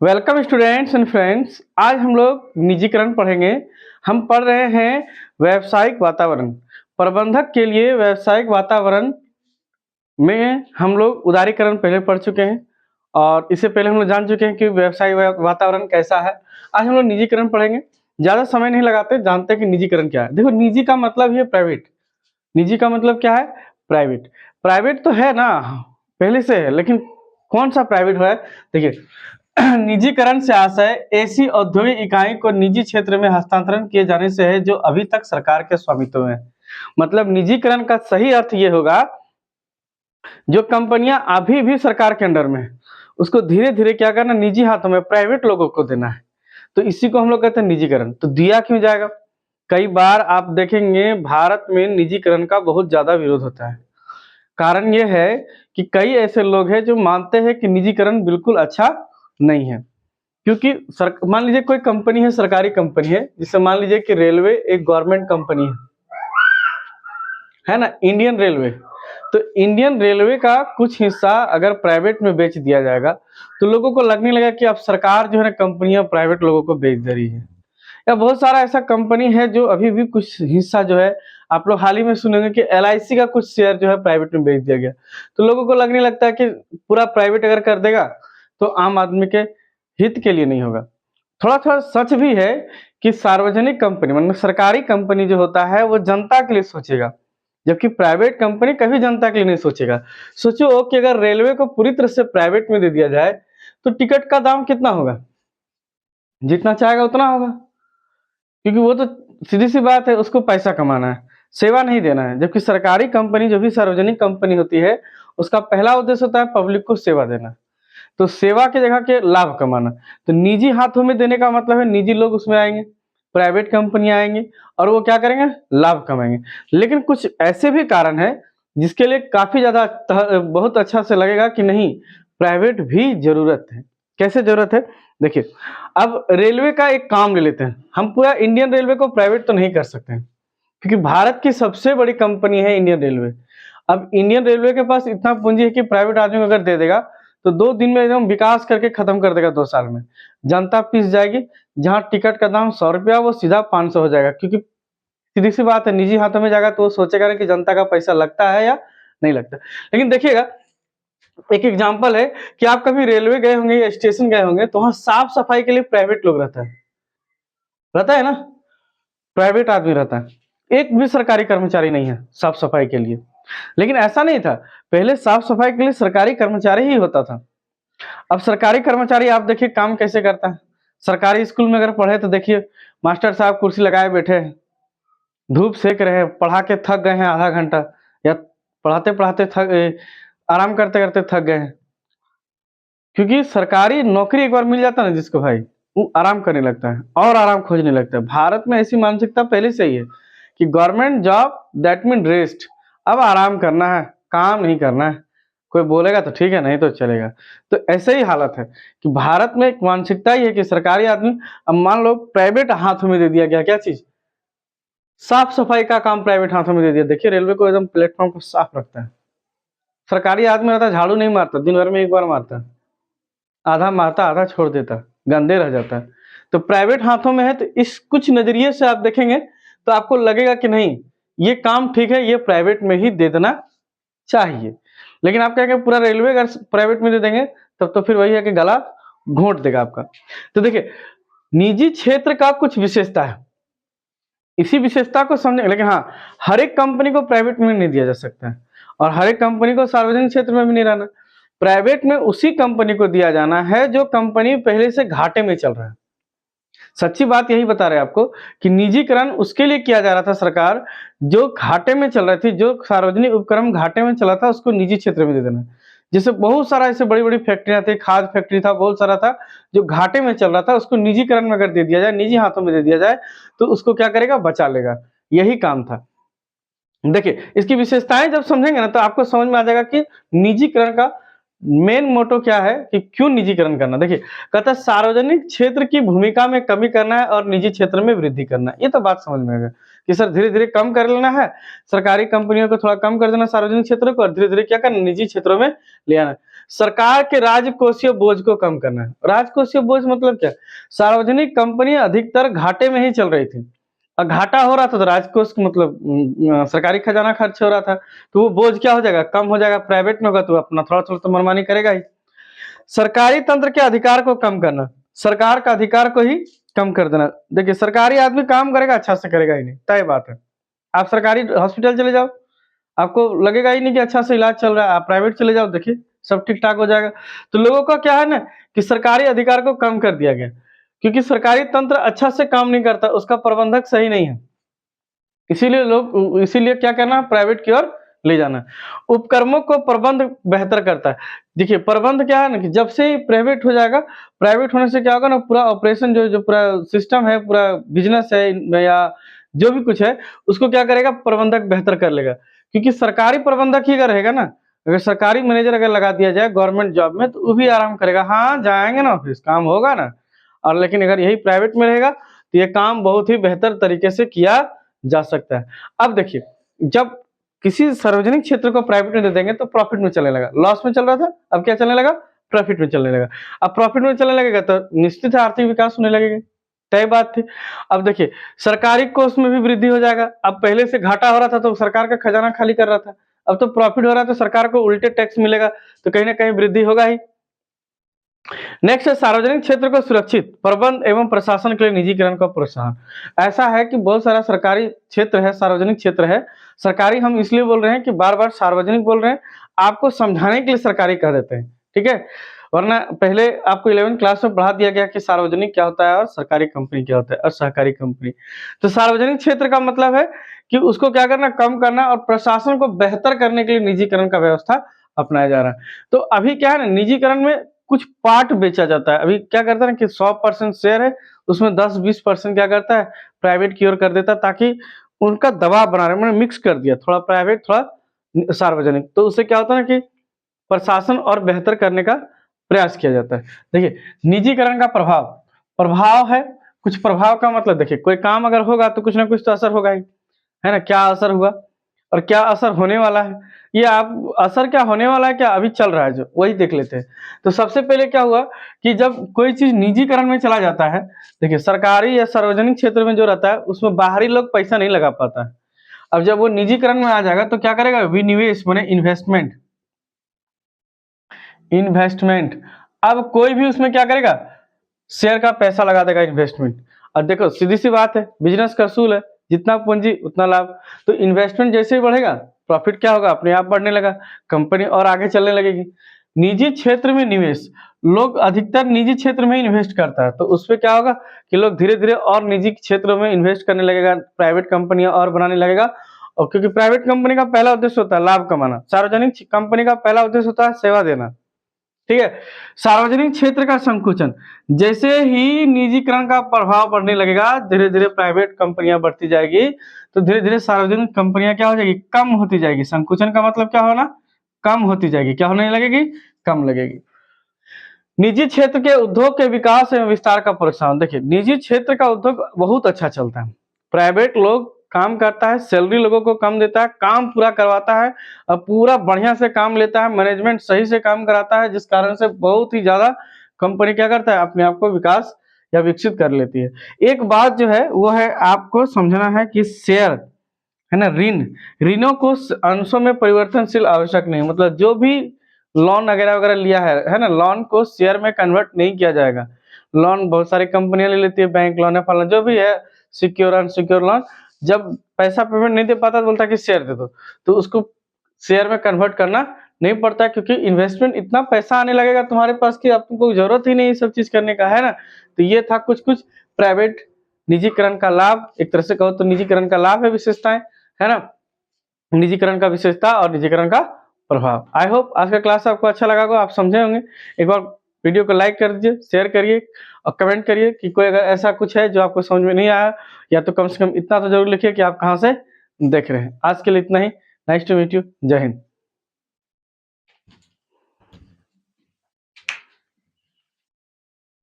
Welcome students and friends. आज हम लोग निजीकरण पढ़ेंगे। हम पढ़ रहे हैं व्यावसायिक वातावरण। प्रबंधक के लिए व्यावसायिक वातावरण में हम लोग उदारीकरण पहले पढ़ चुके हैं और इससे पहले हम लोग जान चुके हैं कि व्यावसायिक वातावरण कैसा है। आज हम लोग निजीकरण पढ़ेंगे। ज़्यादा समय नहीं लगाते, जानते हैं कि निजीकरण क्या है। देखो, निजी का मतलब ही है प्राइवेट। निजी का मतलब क्या है? प्राइवेट। प्राइवेट तो है ना, पहले से है, लेकिन कौन सा प्राइवेट है? देखिए, निजीकरण से आशय ऐसी औद्योगिक इकाई को निजी क्षेत्र में हस्तांतरण किए जाने से है जो अभी तक सरकार के स्वामित्व में है। मतलब निजीकरण का सही अर्थ ये होगा, जो कंपनियां अभी भी सरकार के अंडर में है उसको धीरे धीरे क्या करना, निजी हाथों में, प्राइवेट लोगों को देना है। तो इसी को हम लोग कहते हैं निजीकरण। तो दिया क्यों जाएगा? कई बार आप देखेंगे भारत में निजीकरण का बहुत ज्यादा विरोध होता है। कारण ये है कि कई ऐसे लोग हैं जो मानते हैं कि निजीकरण बिल्कुल अच्छा नहीं है। क्योंकि मान लीजिए कोई कंपनी है, सरकारी कंपनी है, जिसे मान लीजिए कि रेलवे एक गवर्नमेंट कंपनी है ना, इंडियन रेलवे। तो इंडियन रेलवे का कुछ हिस्सा अगर प्राइवेट में बेच दिया जाएगा तो लोगों को लगने लगा कि अब सरकार जो है ना, कंपनियां प्राइवेट लोगों को बेच दे रही है। या बहुत सारा ऐसा कंपनी है जो अभी भी कुछ हिस्सा जो है, आप लोग हाल ही में सुनेंगे कि LIC का कुछ शेयर जो है प्राइवेट में बेच दिया गया। तो लोगों को लगने लगता है कि पूरा प्राइवेट अगर कर देगा तो आम आदमी के हित के लिए नहीं होगा। थोड़ा थोड़ा सच भी है कि सार्वजनिक कंपनी मतलब सरकारी कंपनी जो होता है वो जनता के लिए सोचेगा, जबकि प्राइवेट कंपनी कभी जनता के लिए नहीं सोचेगा। सोचो कि अगर रेलवे को पूरी तरह से प्राइवेट में दे दिया जाए तो टिकट का दाम कितना होगा? जितना चाहेगा उतना होगा, क्योंकि वो तो सीधी सी बात है, उसको पैसा कमाना है, सेवा नहीं देना है। जबकि सरकारी कंपनी जो भी सार्वजनिक कंपनी होती है उसका पहला उद्देश्य होता है पब्लिक को सेवा देना। तो सेवा की जगह के लाभ कमाना। तो निजी हाथों में देने का मतलब है निजी लोग उसमें आएंगे, प्राइवेट कंपनियां आएंगी और वो क्या करेंगे? लाभ कमाएंगे। लेकिन कुछ ऐसे भी कारण है जिसके लिए काफी ज्यादा बहुत अच्छा से लगेगा कि नहीं, प्राइवेट भी जरूरत है। कैसे जरूरत है? देखिए, अब रेलवे का एक काम ले लेते हैं। हम पूरा इंडियन रेलवे को प्राइवेट तो नहीं कर सकते हैं, क्योंकि भारत की सबसे बड़ी कंपनी है इंडियन रेलवे। अब इंडियन रेलवे के पास इतना पूंजी है कि प्राइवेट आदमी अगर दे देगा तो 2 दिन में एकदम विकास करके खत्म कर देगा, 2 साल में। जनता पिस जाएगी। जहां टिकट का दाम 100 रुपया वो सीधा 500 हो जाएगा, क्योंकि सीधी सी बात है, निजी हाथों में जाएगा तो वो सोचेगा ना कि जनता का पैसा लगता है या नहीं लगता। लेकिन देखिएगा, एक एग्जाम्पल है कि आप कभी रेलवे गए होंगे या स्टेशन गए होंगे तो वहां साफ सफाई के लिए प्राइवेट लोग रहता है ना, प्राइवेट आदमी रहता है। एक भी सरकारी कर्मचारी नहीं है साफ सफाई के लिए। लेकिन ऐसा नहीं था, पहले साफ सफाई के लिए सरकारी कर्मचारी ही होता था। अब सरकारी कर्मचारी आप देखिए काम कैसे करता है। सरकारी स्कूल में अगर पढ़े तो देखिए, मास्टर साहब कुर्सी लगाए बैठे हैं, धूप सेक रहे हैं, पढ़ा के थक गए हैं आधा घंटा, या पढ़ाते पढ़ाते आराम करते करते थक गए हैं। क्योंकि सरकारी नौकरी एक बार मिल जाता है ना जिसको भाई, वो आराम करने लगता है और आराम खोजने लगता है। भारत में ऐसी मानसिकता पहले से ही है कि government job that mean rest. अब आराम करना है, काम नहीं करना है। कोई बोलेगा तो ठीक है, नहीं तो चलेगा। तो ऐसे ही हालत है कि भारत में एक मानसिकता ही है कि सरकारी आदमी, अब मान लो प्राइवेट हाथों में दे दिया गया, क्या चीज? साफ सफाई का काम प्राइवेट हाथों में दे दिया। देखिए, रेलवे को एकदम प्लेटफॉर्म को साफ रखता है। सरकारी आदमी रहता है, झाड़ू नहीं मारता, दिन भर में एक बार मारता है, आधा मारता आधा छोड़ देता, गंदे रह जाता है। तो प्राइवेट हाथों में है तो इस कुछ नजरिए से आप देखेंगे तो आपको लगेगा कि नहीं, ये काम ठीक है, ये प्राइवेट में ही दे देना चाहिए। लेकिन आप क्या कहेंगे, पूरा रेलवे अगर प्राइवेट में दे देंगे तब तो फिर वही है कि गला घोंट देगा आपका। तो देखिए, निजी क्षेत्र का कुछ विशेषता है, इसी विशेषता को समझें। लेकिन हाँ, हर एक कंपनी को प्राइवेट में नहीं दिया जा सकता है और हर एक कंपनी को सार्वजनिक क्षेत्र में भी नहीं रहना। प्राइवेट में उसी कंपनी को दिया जाना है जो कंपनी पहले से घाटे में चल रहा है। सच्ची बात यही बता रहे हैं आपको कि निजीकरण उसके लिए किया जा रहा था, सरकार जो घाटे में चल रही थी, जो सार्वजनिक उपक्रम घाटे में चला था उसको निजी क्षेत्र में दे देना। जैसे बहुत सारा ऐसे बड़ी बड़ी फैक्ट्रियां थी, खाद फैक्ट्री था, बहुत सारा था जो घाटे में चल रहा था, उसको निजीकरण में अगर दे दिया जाए, निजी हाथों में दे दिया जाए तो उसको क्या करेगा? बचा लेगा। यही काम था। देखिए, इसकी विशेषताएं जब समझेंगे ना तो आपको समझ में आ जाएगा कि निजीकरण का मेन मोटो क्या है, कि क्यों निजीकरण करना। देखिए, कहता है सार्वजनिक क्षेत्र की भूमिका में कमी करना है और निजी क्षेत्र में वृद्धि करना है। ये तो बात समझ में आ गया कि सर धीरे धीरे कम कर लेना है, सरकारी कंपनियों को थोड़ा कम कर देना सार्वजनिक क्षेत्र को, और धीरे धीरे क्या करना, निजी क्षेत्रों में ले आना है। सरकार के राजकोषीय बोझ को कम करना है। राजकोषीय बोझ मतलब क्या? सार्वजनिक कंपनियां अधिकतर घाटे में ही चल रही थी और घाटा हो रहा था तो राजकोष मतलब सरकारी खजाना खर्च हो रहा था, तो वो बोझ क्या हो जाएगा? कम हो जाएगा। प्राइवेट में होगा तो अपना थोड़ा-थोड़ा तो मनमानी करेगा ही। सरकारी तंत्र के अधिकार को कम करना, सरकार का अधिकार को ही कम कर देना। देखिए सरकारी आदमी काम करेगा अच्छा से करेगा ही नहीं, तय बात है। आप सरकारी हॉस्पिटल चले जाओ, आपको लगेगा ही नहीं कि अच्छा से इलाज चल रहा है। आप प्राइवेट चले जाओ, देखिए सब ठीक-ठाक हो जाएगा। तो लोगों का क्या है ना कि सरकारी अधिकार को कम कर दिया गया, क्योंकि सरकारी तंत्र अच्छा से काम नहीं करता, उसका प्रबंधक सही नहीं है। इसीलिए क्या करना है? प्राइवेट की ओर ले जाना है। उपक्रमों को प्रबंध बेहतर करता है। देखिए प्रबंध क्या है ना कि जब से प्राइवेट हो जाएगा, प्राइवेट होने से क्या होगा ना, पूरा ऑपरेशन जो जो पूरा सिस्टम है, पूरा बिज़नेस है या जो भी कुछ है, उसको क्या करेगा? प्रबंधक बेहतर कर लेगा। क्योंकि सरकारी प्रबंधक ही अगर रहेगा ना, अगर सरकारी मैनेजर अगर लगा दिया जाए गवर्नमेंट जॉब में, तो वो भी आराम करेगा। हाँ, जाएँगे ना ऑफिस, काम होगा ना। और लेकिन अगर यही प्राइवेट में रहेगा, तो ये काम बहुत ही बेहतर तरीके से किया जा सकता है। अब देखिए, जब किसी सार्वजनिक क्षेत्र को प्राइवेट में दे देंगे तो प्रॉफिट में चलने लगा। लॉस में चल रहा था, अब क्या चलने लगा? प्रॉफिट में चलने लगा। अब प्रॉफिट में चलने लगेगा तो निश्चित है आर्थिक विकास होने लगेगा, तय बात थी। अब देखिए, सरकारी कोष में भी वृद्धि हो जाएगा। अब पहले से घाटा हो रहा था तो सरकार का खजाना खाली कर रहा था। अब तो प्रॉफिट हो रहा है तो सरकार को उल्टे टैक्स मिलेगा, तो कहीं न कहीं वृद्धि होगा ही। नेक्स्ट है सार्वजनिक क्षेत्र को सुरक्षित प्रबंध एवं प्रशासन के लिए निजीकरण का प्रोत्साहन। ऐसा है कि बहुत सारा सरकारी क्षेत्र है, सार्वजनिक क्षेत्र है। सरकारी हम इसलिए बोल रहे हैं कि बार-बार सार्वजनिक बोल रहे हैं, आपको समझाने के लिए सरकारी कह देते हैं, ठीक है? वरना पहले आपको 11th क्लास में पढ़ा दिया गया कि सार्वजनिक क्या होता है और सरकारी कंपनी क्या होता है और सहकारी कंपनी। तो सार्वजनिक क्षेत्र का मतलब है कि उसको क्या करना? कम करना और प्रशासन को बेहतर करने के लिए निजीकरण का व्यवस्था अपनाया जा रहा है। तो अभी क्या है ना, निजीकरण में कुछ पार्ट बेचा जाता है। अभी क्या करता है ना कि 100% शेयर है, उसमें 10-20% क्या करता है? प्राइवेट की ओर कर देता है, ताकि उनका दबाव बना रहे, मैंने मिक्स कर दिया, थोड़ा प्राइवेट, थोड़ा सार्वजनिक। तो उससे क्या होता है ना कि प्रशासन और बेहतर करने का प्रयास किया जाता है। देखिए, निजीकरण का प्रभाव, प्रभाव है, कुछ प्रभाव का मतलब देखिए, कोई काम अगर होगा तो कुछ ना कुछ तो असर होगा ही, है ना? क्या असर हुआ और क्या असर होने वाला है? ये आप असर क्या होने वाला है, क्या अभी चल रहा है जो, वही देख लेते हैं। तो सबसे पहले क्या हुआ कि जब कोई चीज़ निजीकरण में चला जाता है, देखिए सरकारी या सार्वजनिक क्षेत्र में जो रहता है, उसमें बाहरी लोग पैसा नहीं लगा पाता है। अब जब वो निजीकरण में आ जाएगा तो क्या करेगा? विनिवेश माने इन्वेस्टमेंट, इन्वेस्टमेंट। अब कोई भी उसमें क्या करेगा? शेयर का पैसा लगा देगा, इन्वेस्टमेंट। और देखो सीधी सी बात है, बिजनेस का असूल है, जितना पूंजी उतना लाभ। तो इन्वेस्टमेंट जैसे ही बढ़ेगा, प्रॉफिट क्या होगा? अपने आप बढ़ने लगा, कंपनी और आगे चलने लगेगी। निजी क्षेत्र में निवेश, लोग अधिकतर निजी क्षेत्र में ही इन्वेस्ट करता है, तो उसपे क्या होगा कि लोग धीरे-धीरे और निजी क्षेत्रों में इन्वेस्ट करने लगेगा, प्राइवेट कंपनियां और बनाने लगेगा। और क्योंकि प्राइवेट कंपनी का पहला उद्देश्य होता है लाभ कमाना, सार्वजनिक कंपनी का पहला उद्देश्य होता है सेवा देना। ठीक है? सार्वजनिक क्षेत्र का संकुचन, जैसे ही निजीकरण का प्रभाव बढ़ने लगेगा, धीरे-धीरे प्राइवेट कंपनियां बढ़ती जाएगी, तो धीरे-धीरे सार्वजनिक कंपनियां क्या हो जाएगी? कम होती जाएगी। संकुचन का मतलब क्या होना? कम होती जाएगी। क्या होने लगेगी? कम लगेगी। निजी क्षेत्र के उद्योग के विकास एवं विस्तार का प्रोत्साहन। देखिए, निजी क्षेत्र का उद्योग बहुत अच्छा चलता है। प्राइवेट लोग काम करता है, सैलरी लोगों को कम देता है, काम पूरा करवाता है और पूरा बढ़िया से काम लेता है, मैनेजमेंट सही से काम कराता है, जिस कारण से बहुत ही ज़्यादा कंपनी क्या करता है? अपने आप को विकास या विकसित कर लेती है। एक बात जो है, वो है आपको समझना है कि शेयर, है ना, ऋणों को अंशों में परिवर्तनशील आवश्यक नहीं, मतलब जो भी लोन वगैरह वगैरह लिया है ना, लोन को शेयर में कन्वर्ट नहीं किया जाएगा। लोन बहुत सारी कंपनियां ले लेती है, बैंक लोन है, फलाना जो भी है, सिक्योर अनसिक्योर लोन। जब पैसा पेमेंट नहीं दे पाता तो बोलता है कि शेयर दे दो, तो उसको शेयर में कन्वर्ट करना नहीं पड़ता है, क्योंकि इन्वेस्टमेंट इतना पैसा आने लगेगा तुम्हारे पास कि अब तुमको जरूरत ही नहीं सब चीज करने का, है ना। तो ये था कुछ कुछ प्राइवेट निजीकरण का लाभ, एक तरह से कहो तो निजीकरण का लाभ है, विशेषताएं, है ना, निजीकरण का विशेषता और निजीकरण का प्रभाव। आई होप आज का क्लास आपको अच्छा लगा होगा, आप समझे होंगे। एक बार वीडियो को लाइक कर दीजिए, शेयर करिए और कमेंट करिए कि कोई अगर ऐसा कुछ है जो आपको समझ में नहीं आया, या तो कम से कम इतना तो जरूर लिखिए कि आप कहाँ से देख रहे हैं। आज के लिए इतना ही। Nice to meet you. जय हिंद।